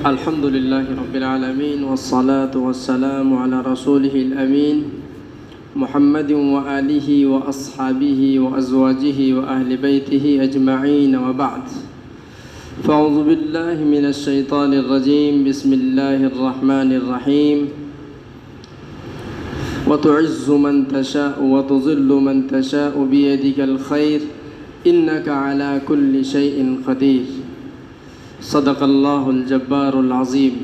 الحمد لله رب العالمين والصلاة والسلام على رسوله الأمين محمد وآله وأصحابه وأزواجه وأهل بيته أجمعين وبعد فأعوذ بالله من الشيطان الرجيم بسم الله الرحمن الرحيم وتعز من تشاء وتذل من تشاء بيدك الخير إنك على كل شيء قدير صدق اللہ الجبار العظیم۔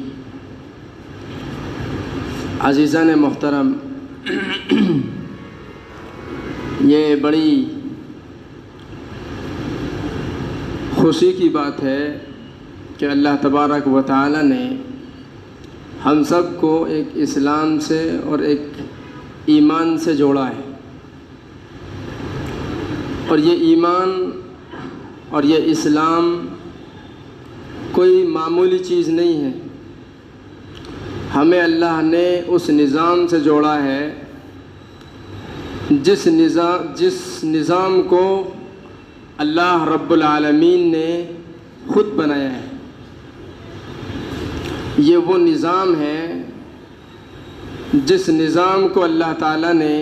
عزیزان محترم، یہ بڑی خوشی کی بات ہے کہ اللہ تبارک و تعالی نے ہم سب کو ایک اسلام سے اور ایک ایمان سے جوڑا ہے، اور یہ ایمان اور یہ اسلام کوئی معمولی چیز نہیں ہے۔ ہمیں اللہ نے اس نظام سے جوڑا ہے جس نظام کو اللہ رب العالمین نے خود بنایا ہے۔ یہ وہ نظام ہے جس نظام کو اللہ تعالیٰ نے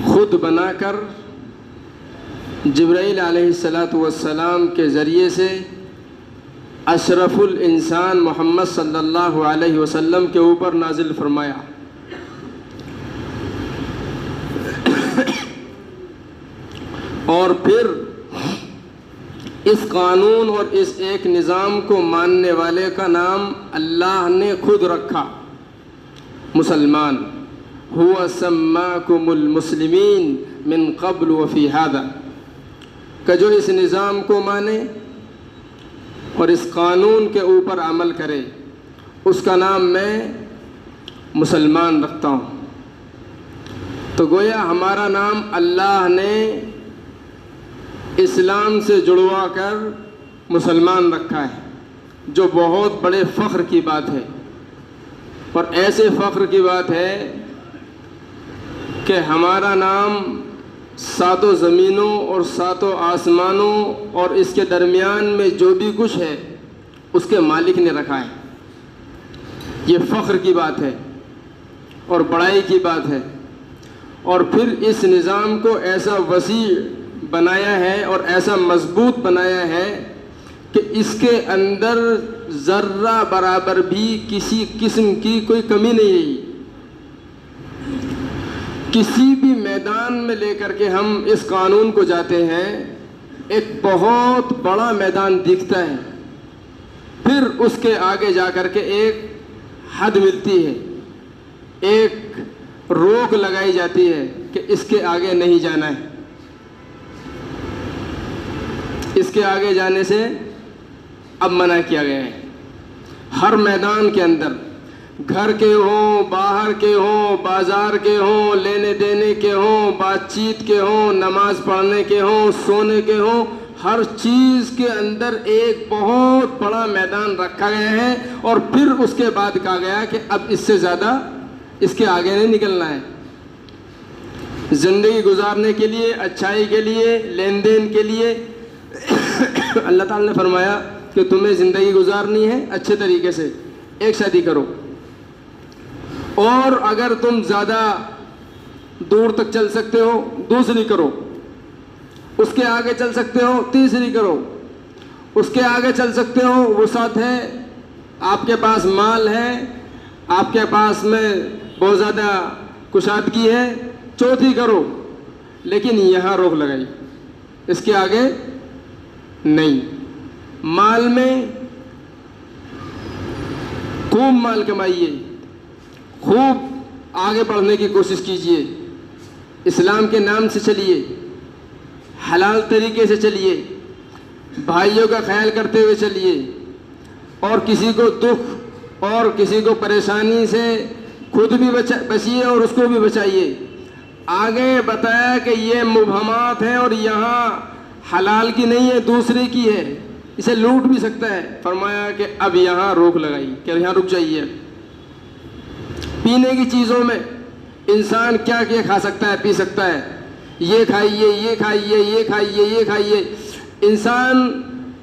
خود بنا کر جبرائیل علیہ السلام کے ذریعے سے اشرف الانسان محمد صلی اللہ علیہ وسلم کے اوپر نازل فرمایا۔ اور پھر اس قانون اور اس ایک نظام کو ماننے والے کا نام اللہ نے خود رکھا، مسلمان۔ هو سماکم المسلمین من قبل وفی هذا، کہ جو اس نظام کو مانے اور اس قانون کے اوپر عمل کرے اس کا نام میں مسلمان رکھتا ہوں۔ تو گویا ہمارا نام اللہ نے اسلام سے جڑوا کر مسلمان رکھا ہے، جو بہت بڑے فخر کی بات ہے، اور ایسے فخر کی بات ہے کہ ہمارا نام ساتوں زمینوں اور ساتوں آسمانوں اور اس کے درمیان میں جو بھی کچھ ہے اس کے مالک نے رکھا ہے۔ یہ فخر کی بات ہے اور بڑائی کی بات ہے، اور پھر اس نظام کو ایسا وسیع بنایا ہے اور ایسا مضبوط بنایا ہے کہ اس کے اندر ذرہ برابر بھی کسی قسم کی کوئی کمی نہیں ہے۔ کسی بھی میدان میں لے کر کے ہم اس قانون کو جاتے ہیں، ایک بہت بڑا میدان دکھتا ہے، پھر اس کے آگے جا کر کے ایک حد ملتی ہے، ایک روک لگائی جاتی ہے کہ اس کے آگے نہیں جانا ہے، اس کے آگے جانے سے اب منع کیا گیا ہے۔ ہر میدان کے اندر، گھر کے ہوں، باہر کے ہوں، بازار کے ہوں، لینے دینے کے ہوں، بات چیت کے ہوں، نماز پڑھنے کے ہوں، سونے کے ہوں، ہر چیز کے اندر ایک بہت بڑا میدان رکھا گیا ہے، اور پھر اس کے بعد کہا گیا کہ اب اس سے زیادہ اس کے آگے نہیں نکلنا ہے۔ زندگی گزارنے کے لیے، اچھائی کے لیے، لین دین کے لیے اللہ تعالیٰ نے فرمایا کہ تمہیں زندگی گزارنی ہے اچھے طریقے سے، ایک شادی کرو، اور اگر تم زیادہ دور تک چل سکتے ہو دوسری کرو، اس کے آگے چل سکتے ہو تیسری کرو، اس کے آگے چل سکتے ہو وسعت ہے، آپ کے پاس مال ہے، آپ کے پاس میں بہت زیادہ کشادگی ہے، چوتھی کرو، لیکن یہاں روک لگائی، اس کے آگے نہیں۔ مال میں خوب مال کمائیے، خوب آگے بڑھنے کی کوشش کیجیے، اسلام کے نام سے چلیے، حلال طریقے سے چلیے، بھائیوں کا خیال کرتے ہوئے چلیے، اور کسی کو دکھ اور کسی کو پریشانی سے خود بھی بچیے اور اس کو بھی بچائیے۔ آگے بتایا کہ یہ مبہمات ہیں اور یہاں حلال کی نہیں ہے، دوسرے کی ہے، اسے لوٹ بھی سکتا ہے، فرمایا کہ اب یہاں روک لگائی کہ یہاں رک جائیے۔ پینے کی چیزوں میں انسان کیا کیا کھا سکتا ہے، پی سکتا ہے، یہ کھائیے، یہ کھائیے، یہ کھائیے، یہ کھائیے۔ انسان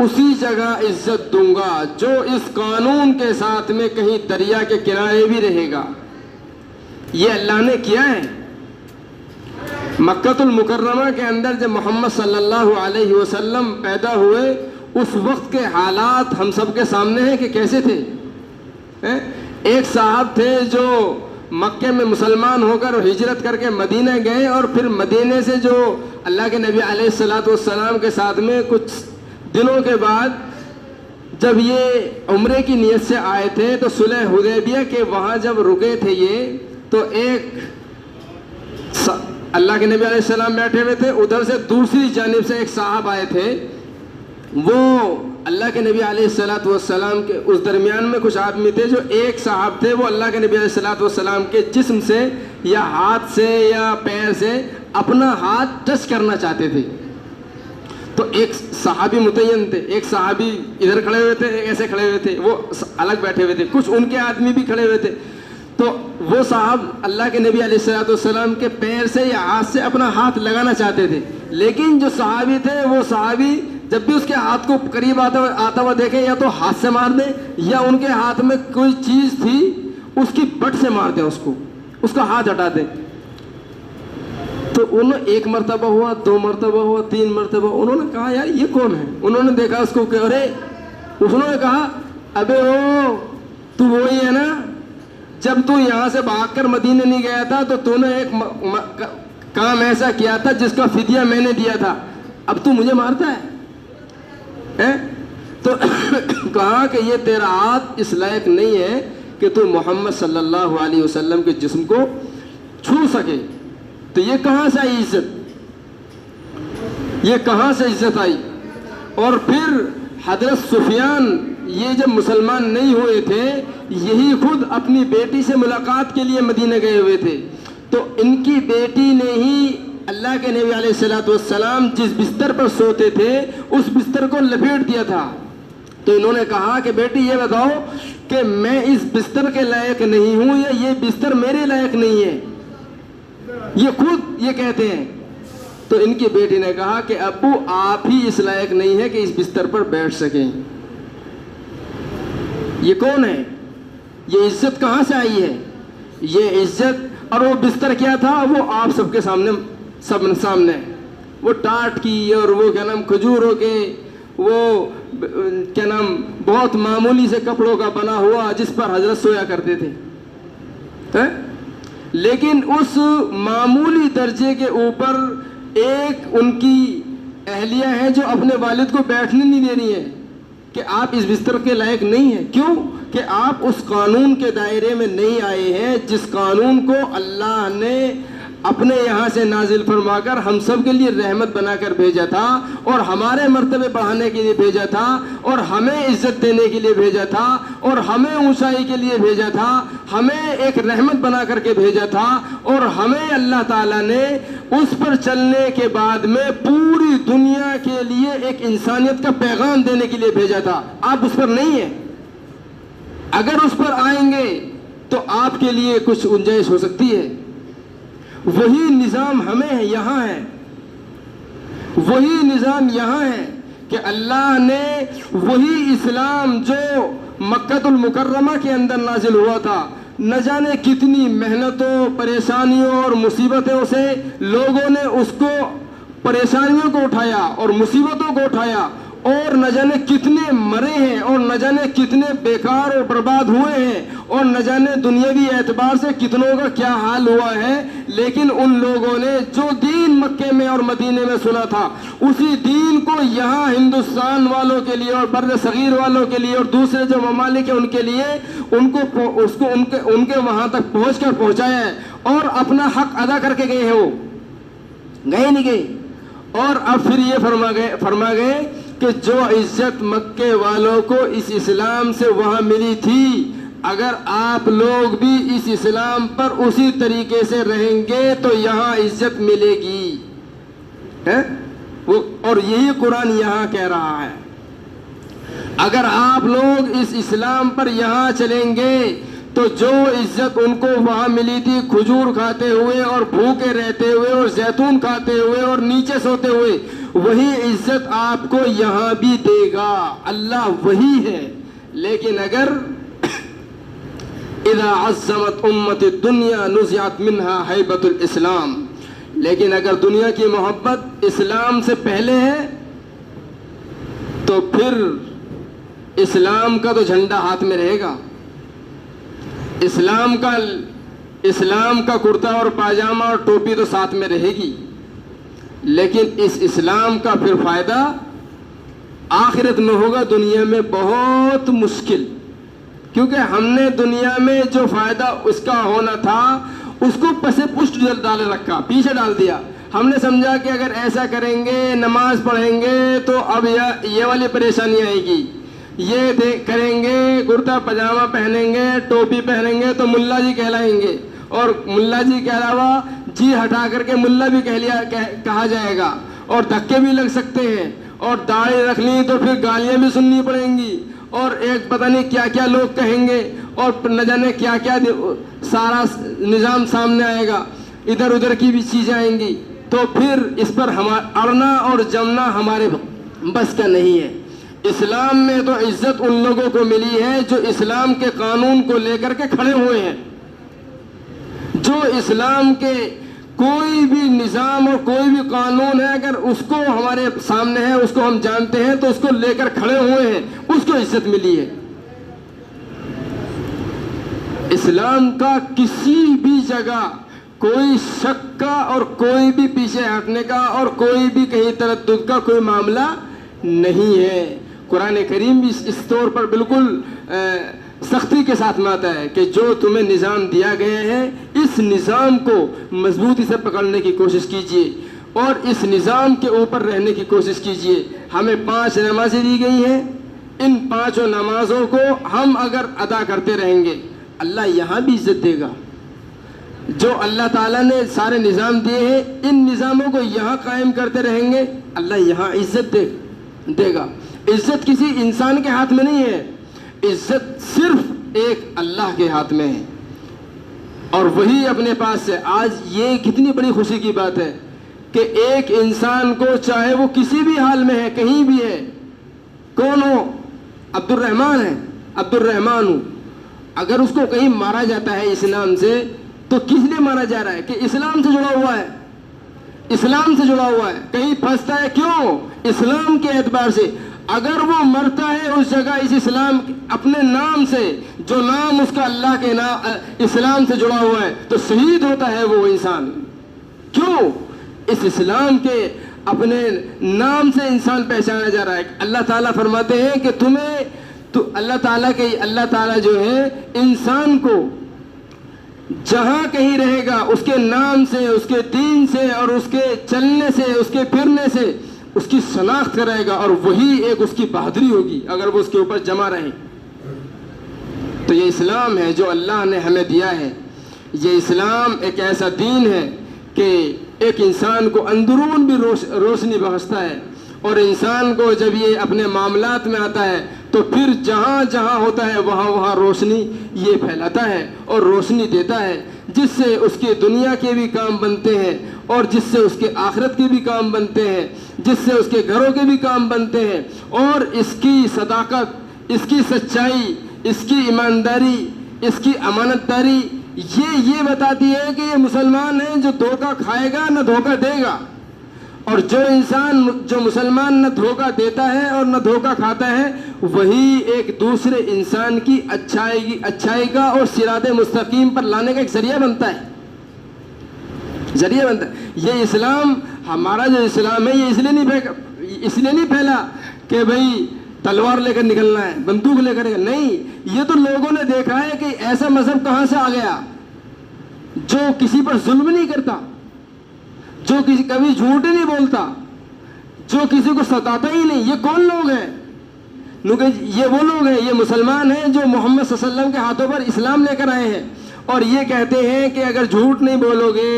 اسی جگہ عزت دوں گا جو اس قانون کے ساتھ میں کہیں دریا کے کنارے بھی رہے گا. یہ اللہ نے کیا ہے. مکہ المکرمہ کے اندر جب محمد صلی اللہ علیہ وسلم پیدا ہوئے اس وقت کے حالات ہم سب کے سامنے ہیں کہ کیسے تھے. ایک صاحب تھے جو مکے میں مسلمان ہو کر ہجرت کر کے مدینہ گئے اور پھر مدینے سے جو اللہ کے نبی علیہ الصلوۃ والسلام کے ساتھ میں کچھ دنوں کے بعد جب یہ عمرے کی نیت سے آئے تھے تو صلح حدیبیہ کے وہاں جب رکے تھے یہ تو ایک اللہ کے نبی علیہ السلام بیٹھے ہوئے تھے, ادھر سے دوسری جانب سے ایک صاحب آئے تھے. وہ اللہ کے نبی علیہ الصلوۃ والسلام کے اس درمیان میں کچھ آدمی تھے جو ایک صاحب تھے وہ اللہ کے نبی علیہ الصلوۃ والسلام کے جسم سے یا ہاتھ سے یا پیر سے اپنا ہاتھ ٹچ کرنا چاہتے تھے. تو ایک صحابی متعین تھے, ایک صحابی ادھر کھڑے ہوئے تھے, ایک ایسے کھڑے ہوئے تھے, وہ الگ بیٹھے ہوئے تھے, کچھ ان کے آدمی بھی کھڑے ہوئے تھے. تو وہ صاحب اللہ کے نبی علیہ الصلوۃ والسلام کے پیر سے یا ہاتھ سے اپنا ہاتھ لگانا چاہتے تھے, لیکن جو صحابی تھے وہ صحابی جب بھی اس کے ہاتھ کو قریب آتا ہوا دیکھیں یا تو ہاتھ سے مار دیں یا ان کے ہاتھ میں کوئی چیز تھی اس کی بٹ سے مار دیں, اس کا ہاتھ ہٹا دیں. تو انہوں ایک مرتبہ ہوا, 2 مرتبہ ہوا, 3 مرتبہ, انہوں نے کہا یار یہ کون ہے. انہوں نے دیکھا اس کو کہ ارے, انہوں نے کہا ابے او تو وہی ہے نا جب تو یہاں سے بھاگ کر مدینے نہیں گیا تھا تو نے ایک کام ایسا کیا تھا جس کا فدیہ میں نے دیا تھا, اب تو مجھے مارتا ہے. تو کہا کہ یہ تیرا ہاتھ اس لائق نہیں ہے کہ تو محمد صلی اللہ علیہ وسلم کے جسم کو چھو سکے. تو یہ کہاں سے آئی عزت, یہ کہاں سے عزت آئی. اور پھر حضرت سفیان یہ جب مسلمان نہیں ہوئے تھے یہی خود اپنی بیٹی سے ملاقات کے لیے مدینہ گئے ہوئے تھے, تو ان کی بیٹی نے ہی اللہ کے نبی علیہ الصلوۃ والسلام جس بستر پر سوتے تھے اس بستر کو لپیٹ دیا تھا. تو انہوں نے کہا کہ بیٹی یہ بتاؤ کہ میں اس بستر کے لائق نہیں ہوں یا یہ بستر میرے لائق نہیں ہے, یہ خود یہ کہتے ہیں. تو ان کی بیٹی نے کہا کہ ابو آپ ہی اس لائق نہیں ہے کہ اس بستر پر بیٹھ سکیں. یہ کون ہے, یہ عزت کہاں سے آئی ہے. یہ عزت اور وہ بستر کیا تھا وہ آپ سب کے سامنے وہ ٹاٹ کی اور وہ کیا نام کھجوروں کے وہ کیا نام بہت معمولی سے کپڑوں کا بنا ہوا جس پر حضرت سویا کرتے تھے. لیکن اس معمولی درجے کے اوپر ایک ان کی اہلیہ ہے جو اپنے والد کو بیٹھنے نہیں دے رہی ہے کہ آپ اس بستر کے لائق نہیں ہیں. کیوں کہ آپ اس قانون کے دائرے میں نہیں آئے ہیں جس قانون کو اللہ نے اپنے یہاں سے نازل فرما کر ہم سب کے لیے رحمت بنا کر بھیجا تھا اور ہمارے مرتبے بڑھانے کے لیے بھیجا تھا اور ہمیں عزت دینے کے لیے بھیجا تھا اور ہمیں اونچائی کے لیے بھیجا تھا, ہمیں ایک رحمت بنا کر کے بھیجا تھا اور ہمیں اللہ تعالیٰ نے اس پر چلنے کے بعد میں پوری دنیا کے لیے ایک انسانیت کا پیغام دینے کے لیے بھیجا تھا. آپ اس پر نہیں ہیں, اگر اس پر آئیں گے تو آپ کے لیے کچھ گنجائش ہو سکتی ہے. وہی نظام ہمیں یہاں ہے, وہی نظام یہاں ہے کہ اللہ نے وہی اسلام جو مکہ المکرمہ کے اندر نازل ہوا تھا, نہ جانے کتنی محنتوں پریشانیوں اور مصیبتوں سے لوگوں نے اس کو پریشانیوں کو اٹھایا اور مصیبتوں کو اٹھایا اور نہ جانے کتنے مرے ہیں اور نہ جانے کتنے بیکار اور برباد ہوئے ہیں اور نہ جانے دنیاوی اعتبار سے کتنوں کا کیا حال ہوا ہے. لیکن ان لوگوں نے جو دین مکے میں اور مدینے میں سنا تھا اسی دین کو یہاں ہندوستان والوں کے لیے اور بر صغیر والوں کے لیے اور دوسرے جو ممالک ہیں ان کے لیے ان کے وہاں تک پہنچ کر پہنچایا ہے اور اپنا حق ادا کر کے گئے ہیں. وہ گئے نہیں گئے. اور اب پھر یہ فرما گئے کہ جو عزت مکے والوں کو اس اسلام سے وہاں ملی تھی اگر آپ لوگ بھی اس اسلام پر اسی طریقے سے رہیں گے تو یہاں عزت ملے گی. اور یہی قرآن یہاں کہہ رہا ہے اگر آپ لوگ اس اسلام پر یہاں چلیں گے تو جو عزت ان کو وہاں ملی تھی کھجور کھاتے ہوئے اور بھوکے رہتے ہوئے اور زیتون کھاتے ہوئے اور نیچے سوتے ہوئے وہی عزت آپ کو یہاں بھی دے گا. اللہ وہی ہے. لیکن اگر اذا عظمت امت الدنیا نزعت منها ہیبت الاسلام، لیکن اگر دنیا کی محبت اسلام سے پہلے ہے تو پھر اسلام کا تو جھنڈا ہاتھ میں رہے گا، اسلام کا کرتا اور پاجامہ اور ٹوپی تو ساتھ میں رہے گی، لیکن اس اسلام کا پھر فائدہ آخرت میں ہوگا، دنیا میں بہت مشکل. کیونکہ ہم نے دنیا میں جو فائدہ اس کا ہونا تھا اس کو پس پشت ڈال رکھا، پیچھے ڈال دیا. ہم نے سمجھا کہ اگر ایسا کریں گے، نماز پڑھیں گے تو اب یہ والی پریشانی آئے گی، یہ کریں گے، کرتا پاجامہ پہنیں گے، ٹوپی پہنیں گے تو ملا جی کہلائیں گے، اور ملا جی کے علاوہ جی ہٹا کر کے ملا بھی کہا جائے گا، اور دھکے بھی لگ سکتے ہیں، اور داڑھی رکھ لی تو پھر گالیاں بھی سننی پڑیں گی، اور ایک پتہ نہیں کیا کیا لوگ کہیں گے، اور نہ جانے کیا کیا سارا نظام سامنے آئے گا، ادھر ادھر کی بھی چیزیں آئیں گی. تو پھر اس پر اڑنا اور جمنا ہمارے بس کا نہیں ہے. اسلام میں تو عزت ان لوگوں کو ملی ہے جو اسلام کے قانون کو لے کر کے کھڑے ہوئے ہیں، جو اسلام کے کوئی بھی نظام اور کوئی بھی قانون ہے اگر اس کو ہمارے سامنے ہے، اس کو ہم جانتے ہیں تو اس کو لے کر کھڑے ہوئے ہیں، اس کو عزت ملی ہے. اسلام کا کسی بھی جگہ کوئی شک کا اور کوئی بھی پیچھے ہٹنے کا اور کوئی بھی کہیں تردد کا کوئی معاملہ نہیں ہے. قرآن کریم بھی اس طور پر بالکل سختی کے ساتھ میں آتا ہے کہ جو تمہیں نظام دیا گیا ہے اس نظام کو مضبوطی سے پکڑنے کی کوشش کیجیے اور اس نظام کے اوپر رہنے کی کوشش کیجیے. ہمیں 5 نمازیں دی گئی ہیں، ان 5 نمازوں کو ہم اگر ادا کرتے رہیں گے اللہ یہاں بھی عزت دے گا. جو اللہ تعالیٰ نے سارے نظام دیے ہیں ان نظاموں کو یہاں قائم کرتے رہیں گے اللہ یہاں عزت دے گا. عزت کسی انسان کے ہاتھ میں نہیں ہے، عزت صرف ایک اللہ کے ہاتھ میں ہے اور وہی اپنے پاس ہے. آج یہ کتنی بڑی خوشی کی بات ہے کہ ایک انسان کو چاہے وہ کسی بھی حال میں ہے، کہیں بھی ہے، کون ہو، عبد الرحمن ہوں، اگر اس کو کہیں مارا جاتا ہے اس نام سے تو کس لیے مارا جا رہا ہے کہ اسلام سے جڑا ہوا ہے، اسلام سے جڑا ہوا ہے. کہیں پھنستا ہے کیوں؟ اسلام کے اعتبار سے. اگر وہ مرتا ہے اس جگہ اس اسلام اپنے نام سے جو نام اس کا اللہ کے نام اسلام سے جڑا ہوا ہے تو شہید ہوتا ہے وہ انسان. کیوں؟ اس اسلام کے اپنے نام سے انسان پہچانا جا رہا ہے. اللہ تعالیٰ فرماتے ہیں کہ اللہ تعالیٰ جو ہے انسان کو جہاں کہیں رہے گا اس کے نام سے، اس کے دین سے اور اس کے چلنے سے، اس کے پھرنے سے اس کی شناخت کرائے گا اور وہی ایک اس کی بہادری ہوگی اگر وہ اس کے اوپر جمع رہے. تو یہ اسلام ہے جو اللہ نے ہمیں دیا ہے. یہ اسلام ایک ایسا دین ہے کہ ایک انسان کو اندرون بھی روشنی بخشتا ہے اور انسان کو جب یہ اپنے معاملات میں آتا ہے تو پھر جہاں جہاں ہوتا ہے وہاں روشنی یہ پھیلاتا ہے اور روشنی دیتا ہے جس سے اس کے دنیا کے بھی کام بنتے ہیں اور جس سے اس کے آخرت کے بھی کام بنتے ہیں، جس سے اس کے گھروں کے بھی کام بنتے ہیں. اور اس کی صداقت، اس کی سچائی، اس کی ایمانداری، اس کی امانت داری یہ بتاتی ہے کہ یہ مسلمان ہے جو دھوکہ کھائے گا نہ دھوکہ دے گا. اور جو مسلمان نہ دھوکہ دیتا ہے اور نہ دھوکہ کھاتا ہے وہی ایک دوسرے انسان کی اچھائی کا اور صراط مستقیم پر لانے کا ایک ذریعہ بنتا ہے. یہ اسلام، ہمارا جو اسلام ہے یہ اس لیے نہیں پھیلا کہ بھئی تلوار لے کر نکلنا ہے، بندوق لے کر نہیں. یہ تو لوگوں نے دیکھا ہے کہ ایسا مذہب کہاں سے آ گیا جو کسی پر ظلم نہیں کرتا، جو کبھی جھوٹ نہیں بولتا، جو کسی کو ستاتا ہی نہیں. یہ کون لوگ ہیں؟ یہ وہ لوگ ہیں، یہ مسلمان ہیں جو محمد صلی اللہ علیہ وسلم کے ہاتھوں پر اسلام لے کر آئے ہیں اور یہ کہتے ہیں کہ اگر جھوٹ نہیں بولو گے،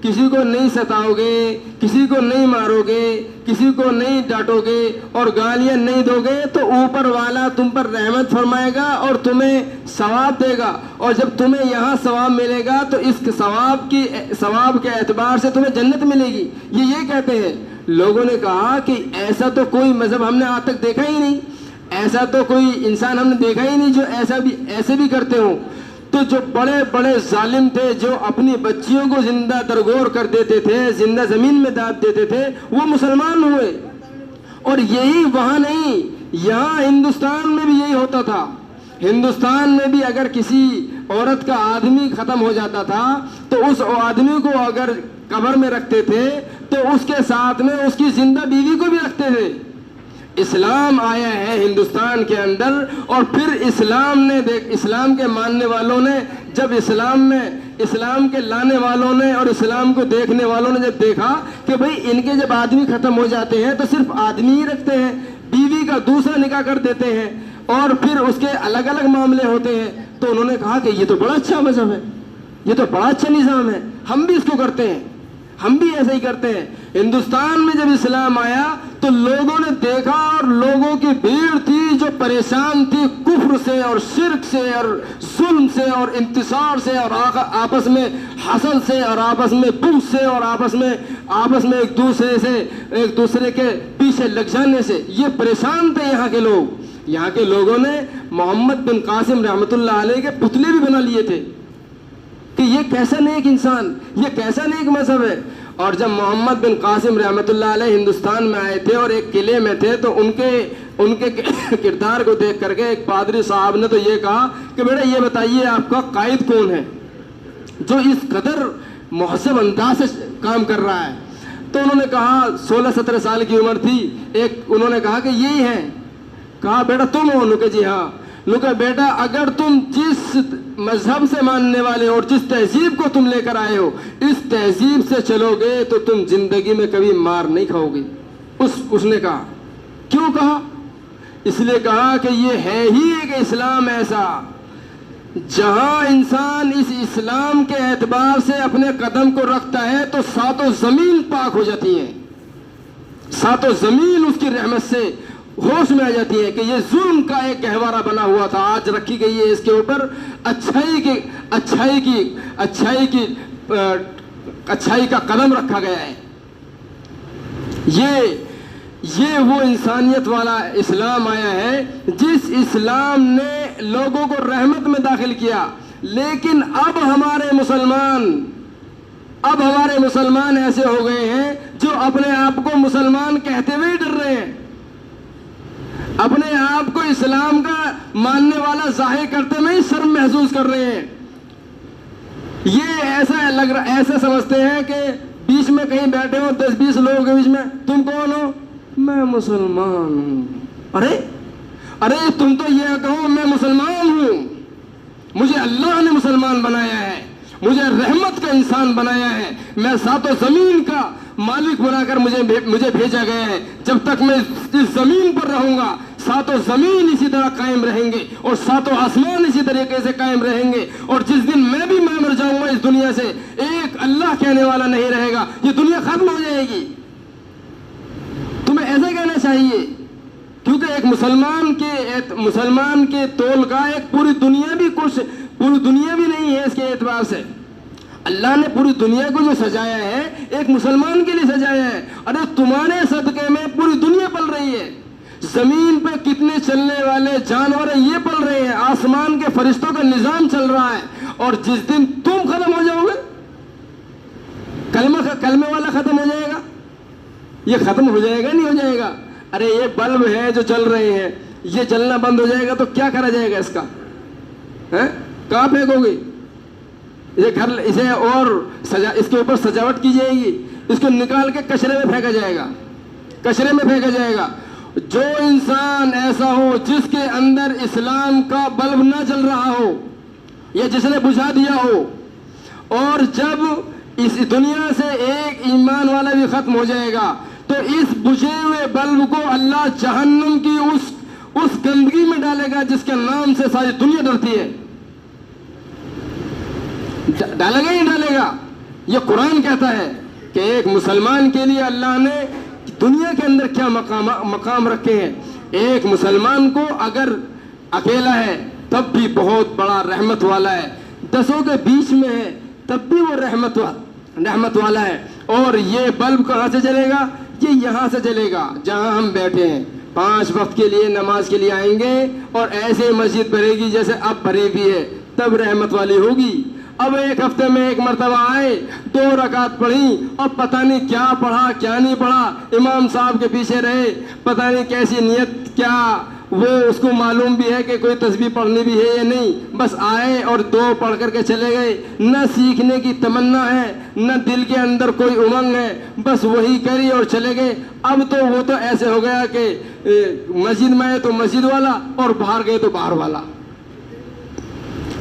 کسی کو نہیں ستاؤ گے، کسی کو نہیں مارو گے، کسی کو نہیں ڈانٹو گے اور گالیاں نہیں دو گے تو اوپر والا تم پر رحمت فرمائے گا اور تمہیں ثواب دے گا، اور جب تمہیں یہاں ثواب ملے گا تو اس ثواب کے اعتبار سے تمہیں جنت ملے گی. یہ کہتے ہیں لوگوں نے کہا کہ ایسا تو کوئی مذہب ہم نے آج تک دیکھا ہی نہیں, ایسا تو کوئی انسان ہم نے دیکھا ہی نہیں جو ایسے بھی کرتے ہوں. تو جو بڑے بڑے ظالم تھے, جو اپنی بچیوں کو زندہ درگور کر دیتے تھے, زندہ زمین میں داب دیتے تھے, وہ مسلمان ہوئے. اور یہی وہاں نہیں, یہاں ہندوستان میں بھی یہی ہوتا تھا. ہندوستان میں بھی اگر کسی عورت کا آدمی ختم ہو جاتا تھا تو اس آدمی کو اگر قبر میں رکھتے تھے تو اس کے ساتھ میں اس کی زندہ بیوی کو بھی رکھتے تھے. اسلام آیا ہے ہندوستان کے اندر, اور پھر اسلام کے ماننے والوں نے جب اسلام کے لانے والوں نے اور اسلام کو دیکھنے والوں نے جب دیکھا کہ بھئی ان کے جب آدمی ختم ہو جاتے ہیں تو صرف آدمی ہی رکھتے ہیں, بیوی کا دوسرا نکاح کر دیتے ہیں, اور پھر اس کے الگ الگ معاملے ہوتے ہیں, تو انہوں نے کہا کہ یہ تو بڑا اچھا مذہب ہے, یہ تو بڑا اچھا نظام ہے, ہم بھی اس کو کرتے ہیں, ہم بھی ایسا ہی کرتے ہیں. ہندوستان میں جب اسلام آیا تو لوگوں نے دیکھا, اور لوگوں کی بھیڑ تھی جو پریشان تھی کفر سے اور شرک سے اور ظلم سے اور انتصار سے اور آپس میں حسد سے اور آپس میں بغض سے اور آپس میں ایک دوسرے کے پیچھے لگ جانے سے یہ پریشان تھے. یہاں کے لوگوں نے محمد بن قاسم رحمۃ اللہ علیہ کے پتلے بھی بنا لیے تھے کہ یہ کیسا نیک انسان, یہ کیسا نیک مذہب ہے. اور جب محمد بن قاسم رحمۃ اللہ علیہ ہندوستان میں آئے تھے اور ایک قلعے میں تھے تو ان کے کردار کو دیکھ کر کے ایک پادری صاحب نے تو یہ کہا کہ بیٹا یہ بتائیے آپ کا قائد کون ہے جو اس قدر مہذب انداز سے کام کر رہا ہے. تو انہوں نے کہا 16-17 سال کی عمر تھی, انہوں نے کہا کہ یہی ہے. کہا بیٹا تم ہو؟ کہ جی ہاں. کہ بیٹا اگر تم جس مذہب سے ماننے والے اور جس تہذیب کو تم لے کر آئے ہو اس تہذیب سے چلو گے تو تم زندگی میں کبھی مار نہیں کھاؤ گے. اس نے کہا. کیوں کہا؟ اس لیے کہا کہ یہ ہے ہی ایک اسلام ایسا جہاں انسان اس اسلام کے اعتبار سے اپنے قدم کو رکھتا ہے تو ساتوں زمین پاک ہو جاتی ہیں, ساتوں زمین اس کی رحمت سے ہوش میں آ جاتی ہے کہ یہ ظلم کا ایک گہوارہ بنا ہوا تھا, آج رکھی گئی ہے اس کے اوپر اچھائی کا قدم رکھا گیا ہے. یہ وہ انسانیت والا اسلام آیا ہے جس اسلام نے لوگوں کو رحمت میں داخل کیا. لیکن اب ہمارے مسلمان ایسے ہو گئے ہیں جو اپنے آپ کو مسلمان کہتے ہوئے ڈر رہے ہیں, اپنے آپ کو اسلام کا ماننے والا ظاہر کرتے میں ہی شرم محسوس کر رہے ہیں. یہ ایسا سمجھتے ہیں کہ بیچ میں کہیں بیٹھے ہو 10-20 لوگوں کے بیچ میں, تم کون ہو؟ میں مسلمان ہوں. ارے تم تو یہ کہو میں مسلمان ہوں, مجھے اللہ نے مسلمان بنایا ہے, مجھے رحمت کا انسان بنایا ہے, میں ساتوں زمین کا مالک بنا کر مجھے بھیجا گیا ہے. جب تک میں اس زمین پر رہوں گا ساتوں زمین اسی طرح قائم رہیں گے اور ساتوں آسمان اسی طریقے سے قائم رہیں گے, اور جس دن میں مر جاؤں گا اس دنیا سے ایک اللہ کہنے والا نہیں رہے گا, یہ دنیا ختم ہو جائے گی. تمہیں ایسا کہنا چاہیے کیونکہ ایک مسلمان کے تول کا ایک پوری دنیا بھی نہیں ہے. اس کے اعتبار سے اللہ نے پوری دنیا کو جو سجایا ہے ایک مسلمان کے لیے سجایا ہے. ارے تمہارے صدقے میں پوری دنیا پل رہی ہے, زمین پہ کتنے چلنے والے جانور ہیں یہ پل رہے ہیں, آسمان کے فرشتوں کا نظام چل رہا ہے. اور جس دن تم ختم ہو جاؤ گے کلمے والا ختم ہو جائے گا, یہ ختم ہو جائے گا نہیں ہو جائے گا. ارے یہ بلب ہے جو چل رہے ہیں یہ جلنا بند ہو جائے گا تو کیا کرا جائے گا اس کا؟ کہاں پھینکو گے اسے اور اس کے اوپر سجاوٹ کی جائے گی, اس کو نکال کے کچرے میں پھینکا جائے گا. جو انسان ایسا ہو جس کے اندر اسلام کا بلب نہ جل رہا ہو یا جس نے بجھا دیا ہو, اور جب اس دنیا سے ایک ایمان والا بھی ختم ہو جائے گا تو اس بجھے ہوئے بلب کو اللہ جہنم کی اس گندگی میں ڈالے گا جس کے نام سے ساری دنیا ڈرتی ہے. ڈالے گا ہی ڈالے گا. یہ قرآن کہتا ہے کہ ایک مسلمان کے لیے اللہ نے دنیا کے اندر کیا مقام رکھے ہیں. ایک مسلمان کو اگر اکیلا ہے تب بھی بہت بڑا رحمت والا ہے, 10 کے بیچ میں ہے تب بھی وہ رحمت والا ہے. اور یہ بلب کہاں سے جلے گا؟ یہ یہاں سے چلے گا جہاں ہم بیٹھے ہیں. 5 وقت کے لیے نماز کے لیے آئیں گے اور ایسے مسجد بھرے گی جیسے اب بھری بھی ہے, تب رحمت والی ہوگی. اب ایک ہفتے میں ایک مرتبہ آئے, 2 رکعت پڑھی اور پتہ نہیں کیا پڑھا کیا نہیں پڑھا, امام صاحب کے پیچھے رہے, پتہ نہیں کیسی نیت, کیا وہ اس کو معلوم بھی ہے کہ کوئی تسبیح پڑھنی بھی ہے یا نہیں, بس آئے اور 2 پڑھ کر کے چلے گئے. نہ سیکھنے کی تمنا ہے, نہ دل کے اندر کوئی امنگ ہے, بس وہی کری اور چلے گئے. اب تو وہ تو ایسے ہو گیا کہ مسجد میں آئے تو مسجد والا اور باہر گئے تو باہر والا,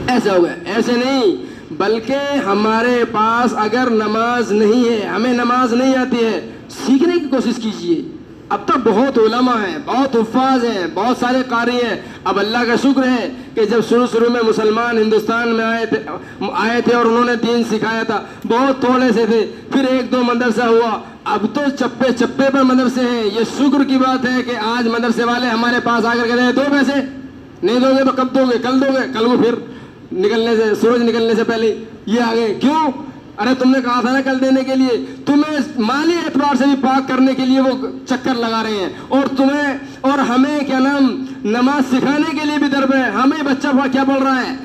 ایسا ہو گیا. ایسے نہیں, بلکہ ہمارے پاس اگر نماز نہیں ہے, ہمیں نماز نہیں آتی ہے, سیکھنے کی کوشش کیجیے. اب تک بہت علماء ہیں, بہت حفاظ ہیں, بہت سارے قاری ہیں. اب اللہ کا شکر ہے کہ جب شروع میں مسلمان ہندوستان میں آئے تھے اور انہوں نے دین سکھایا تھا, بہت تھوڑے سے تھے, پھر 1-2 مدرسہ ہوا, اب تو چپے چپے پر مدرسے ہیں. یہ شکر کی بات ہے کہ آج مدرسے والے ہمارے پاس آ کر کہتے ہیں 2 پیسے نہیں دو گے تو کب دو گے, کل دو گے, کل کو پھر نکلنے سے, سورج نکلنے سے پہلے یہ آ گئے. کیوں؟ ارے تم نے کہا تھا نا کل دینے کے لیے. تمہیں مالی اعتبار سے بھی پاک کرنے کے لیے وہ چکر لگا رہے ہیں, اور ہمیں کیا نام نماز سکھانے کے لیے بھی درب ہے. ہمیں بچہ کیا پڑھ رہا ہے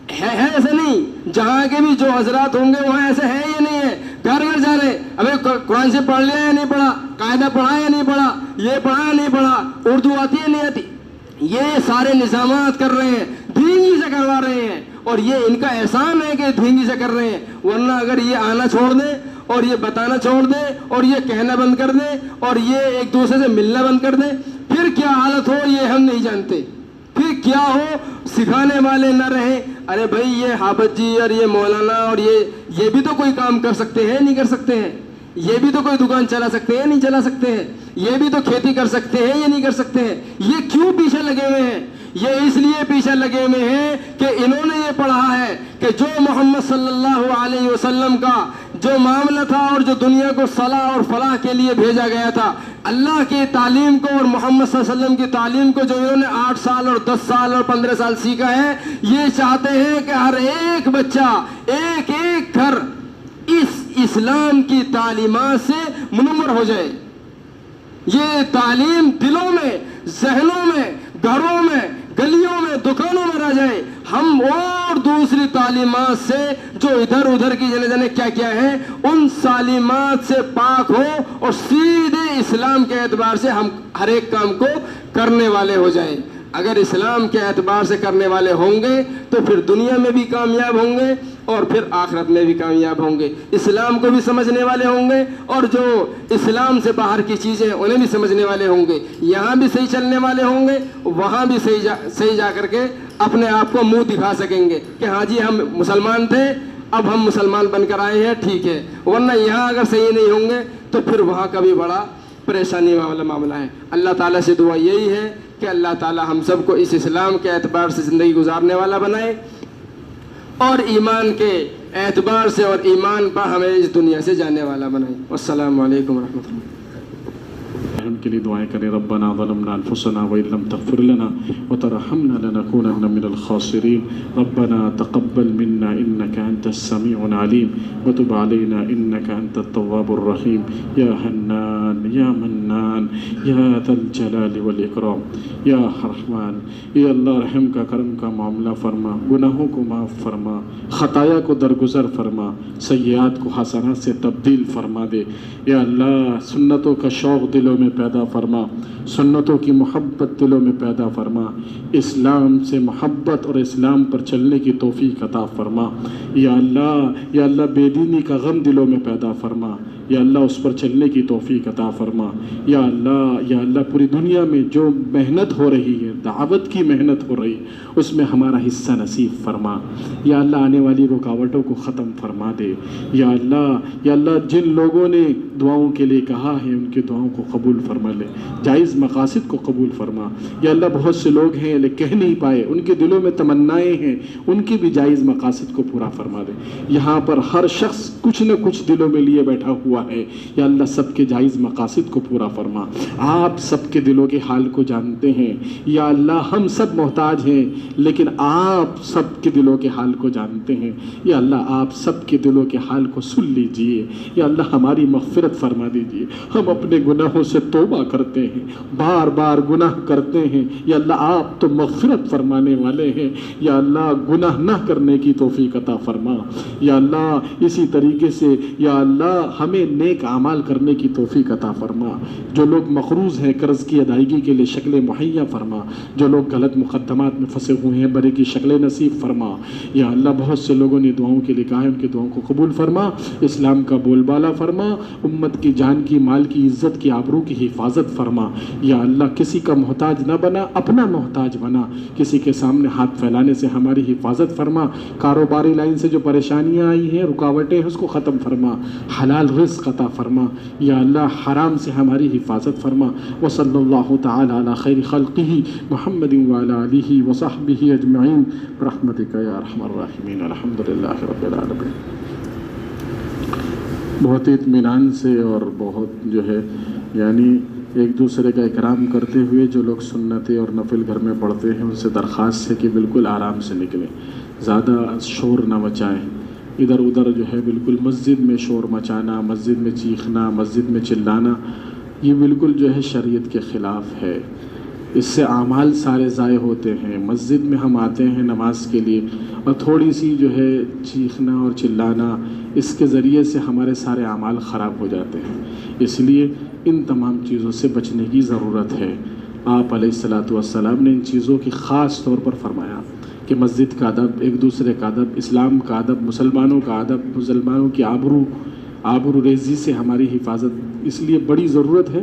ایسے نہیں. جہاں کے بھی جو حضرات ہوں گے وہاں ایسے ہے یا نہیں ہے, گھر گھر جا رہے, ابھی قرآن سے پڑھ لیا یا نہیں پڑھا, قاعدہ پڑھا یا نہیں پڑھا, یہ پڑھا یا نہیں پڑھا, اردو آتی ہے نہیں آتی, یہ سارے نظامات کر رہے ہیں, دھینگی سے کروا رہے ہیں. اور یہ ان کا احسان ہے کہ دھینگی سے کر رہے ہیں, ورنہ اگر یہ آنا چھوڑ دیں اور یہ بتانا چھوڑ دیں اور یہ کہنا بند کر دیں اور یہ ایک دوسرے سے ملنا بند کر دیں, پھر کیا حالت ہو یہ ہم نہیں جانتے. پھر کیا ہو, سکھانے والے نہ رہیں. ارے بھائی یہ حافظ جی اور یہ مولانا اور یہ بھی تو کوئی کام کر سکتے ہیں, نہیں کر سکتے ہیں. یہ بھی تو کوئی دکان چلا سکتے ہیں, نہیں چلا سکتے ہیں. یہ بھی تو کھیتی کر سکتے ہیں, یہ نہیں کر سکتے ہیں. یہ کیوں پیچھے لگے ہوئے ہیں؟ یہ اس لیے پیچھے لگے ہوئے ہیں کہ انہوں نے یہ پڑھا ہے کہ جو محمد صلی اللہ علیہ وسلم کا جو معاملہ تھا اور جو دنیا کو صلاح اور فلاح کے لیے بھیجا گیا تھا, اللہ کی تعلیم کو اور محمد صلی اللہ علیہ وسلم کی تعلیم کو جو انہوں نے 8 سال اور 10 سال اور 15 سال سیکھا ہے, یہ چاہتے ہیں کہ ہر ایک بچہ, ایک ایک گھر اس اسلام کی تعلیمات سے منور ہو جائے. یہ تعلیم دلوں میں, ذہنوں میں, گھروں میں, گلیوں میں, دکانوں میں رہ جائے. ہم اور دوسری تعلیمات سے جو ادھر ادھر کی جنے کیا کیا ہے ان تعلیمات سے پاک ہو اور سیدھے اسلام کے اعتبار سے ہم ہر ایک کام کو کرنے والے ہو جائیں. اگر اسلام کے اعتبار سے کرنے والے ہوں گے تو پھر دنیا میں بھی کامیاب ہوں گے اور پھر آخرت میں بھی کامیاب ہوں گے. اسلام کو بھی سمجھنے والے ہوں گے اور جو اسلام سے باہر کی چیزیں انہیں بھی سمجھنے والے ہوں گے. یہاں بھی صحیح چلنے والے ہوں گے, وہاں بھی صحیح جا کر کے اپنے آپ کو منہ دکھا سکیں گے کہ ہاں جی ہم مسلمان تھے, اب ہم مسلمان بن کر آئے ہیں, ٹھیک ہے. ورنہ یہاں اگر صحیح نہیں ہوں گے تو پھر وہاں کا بھی بڑا پریشانی والا معاملہ ہے. اللہ تعالیٰ سے دعا یہی ہے کہ اللہ تعالیٰ ہم سب کو اس اسلام کے اعتبار سے زندگی گزارنے والا بنائے اور ایمان کے اعتبار سے اور ایمان پر ہمیں اس دنیا سے جانے والا بنائے. والسلام علیکم ورحمۃ اللہ. ان کے لیے دعائیں کریں. ربنا ظلمنا انفسنا وان لم تغفر لنا وترحمنا لنكونن من الخاسرين. ربنا تقبل منا انك انت السميع العليم وتب علينا انك انت التواب الرحيم. يا حنان يا منان يا ذا الجلال والاکرام. یا رحمان, اے اللہ رحم کا کرم کا معاملہ فرما, گناہوں کو معاف فرما, خطایا کو درگزر فرما, سیئات کو حسنات سے تبدیل فرما دے. یا اللہ سنتوں کا شوق دلوں میں پیدا فرما, سنتوں کی محبت دلوں میں پیدا فرما, اسلام سے محبت اور اسلام پر چلنے کی توفیق عطا فرما. یا اللہ بے دینی کا غم دلوں میں پیدا فرما. یا اللہ اس پر چلنے کی توفیق عطا فرما. یا اللہ پوری دنیا میں جو محنت ہو رہی ہے, دعوت کی محنت ہو رہی, اس میں ہمارا حصہ نصیب فرما. یا اللہ آنے والی رکاوٹوں کو ختم فرما دے. یا اللہ جن لوگوں نے دعاؤں کے لیے کہا ہے ان کی دعاؤں کو قبول فرما لے, جائز مقاصد کو قبول فرما. یا اللہ بہت سے لوگ ہیں لیکن کہہ نہیں پائے, ان کے دلوں میں تمنائیں ہیں, ان کی بھی جائز مقاصد کو پورا فرما دے. یہاں پر ہر شخص کچھ نہ کچھ دلوں میں لیے بیٹھا ہوا ہوا ہے، یا اللہ سب کے جائز مقاصد کو پورا فرما۔ آپ سب کے دلوں کے حال کو جانتے ہیں یا اللہ، ہم سب محتاج ہیں لیکن آپ سب کے دلوں کے حال کو جانتے ہیں یا اللہ، آپ سب کے دلوں کے حال کو سن لیجئے یا اللہ، ہماری مغفرت فرما دیجئے۔ ہم اپنے گناہوں سے توبہ کرتے ہیں، بار بار گناہ کرتے ہیں یا اللہ، آپ تو مغفرت فرمانے والے ہیں یا اللہ، گناہ نہ کرنے کی توفیق عطا فرما یا اللہ۔ اسی طریقے سے یا اللہ، ہمیں نیک اعمال کرنے کی توفیق عطا فرما۔ جو لوگ مقروض ہیں قرض کی ادائیگی کے لیے شکلیں مہیا فرما، جو لوگ غلط مقدمات میں پھنسے ہوئے ہیں برے کی شکلیں نصیب فرما یا اللہ۔ بہت سے لوگوں نے دعاؤں کے لیے کہا ہے، ان کی دعاؤں کو قبول فرما، اسلام کا بول بالا فرما، امت کی جان کی، مال کی، عزت کی، آبرو کی حفاظت فرما یا اللہ۔ کسی کا محتاج نہ بنا، اپنا محتاج بنا، کسی کے سامنے ہاتھ پھیلانے سے ہماری حفاظت فرما۔ کاروباری لائن سے جو پریشانیاں آئی ہیں، رکاوٹیں ہیں، اس کو ختم فرما، حلال رزق عطا فرما یا اللہ۔ حرام سے ہماری حفاظت فرما۔ وصلی اللہ تعالی علی خیر خلقہ محمد وعلی آلہ وصحبہ اجمعین برحمتک یا ارحم الراحمین۔ الحمدللہ رب العالمین۔ بہت اطمینان سے اور بہت جو ہے یعنی ایک دوسرے کا اکرام کرتے ہوئے جو لوگ سنتیں اور نفل گھر میں پڑھتے ہیں، ان سے درخواست ہے کہ بالکل آرام سے نکلیں، زیادہ شور نہ مچائیں۔ ادھر ادھر جو ہے بالکل مسجد میں شور مچانا، مسجد میں چیخنا، مسجد میں چلانا، یہ بالکل جو ہے شریعت کے خلاف ہے۔ اس سے اعمال سارے ضائع ہوتے ہیں۔ مسجد میں ہم آتے ہیں نماز کے لیے اور تھوڑی سی جو ہے چیخنا اور چلانا، اس کے ذریعے سے ہمارے سارے اعمال خراب ہو جاتے ہیں۔ اس لیے ان تمام چیزوں سے بچنے کی ضرورت ہے۔ آپ علیہ الصلاۃ والسلام نے ان چیزوں کی خاص طور پر فرمایا کہ مسجد کا ادب، ایک دوسرے کا ادب، اسلام کا ادب، مسلمانوں کا ادب، مسلمانوں کی آبرو ریزی سے ہماری حفاظت اس لیے بڑی ضرورت ہے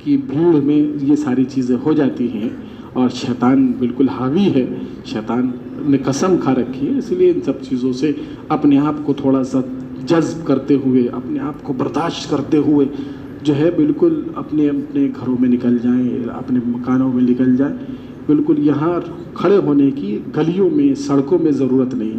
کہ بھیڑ میں یہ ساری چیزیں ہو جاتی ہیں اور شیطان بالکل حاوی ہے، شیطان نے قسم کھا رکھی ہے۔ اس لیے ان سب چیزوں سے اپنے آپ کو تھوڑا سا جذب کرتے ہوئے، اپنے آپ کو برداشت کرتے ہوئے جو ہے بالکل اپنے اپنے گھروں میں نکل جائیں، اپنے مکانوں میں نکل جائیں۔ بالکل یہاں کھڑے ہونے کی گلیوں میں، سڑکوں میں ضرورت نہیں۔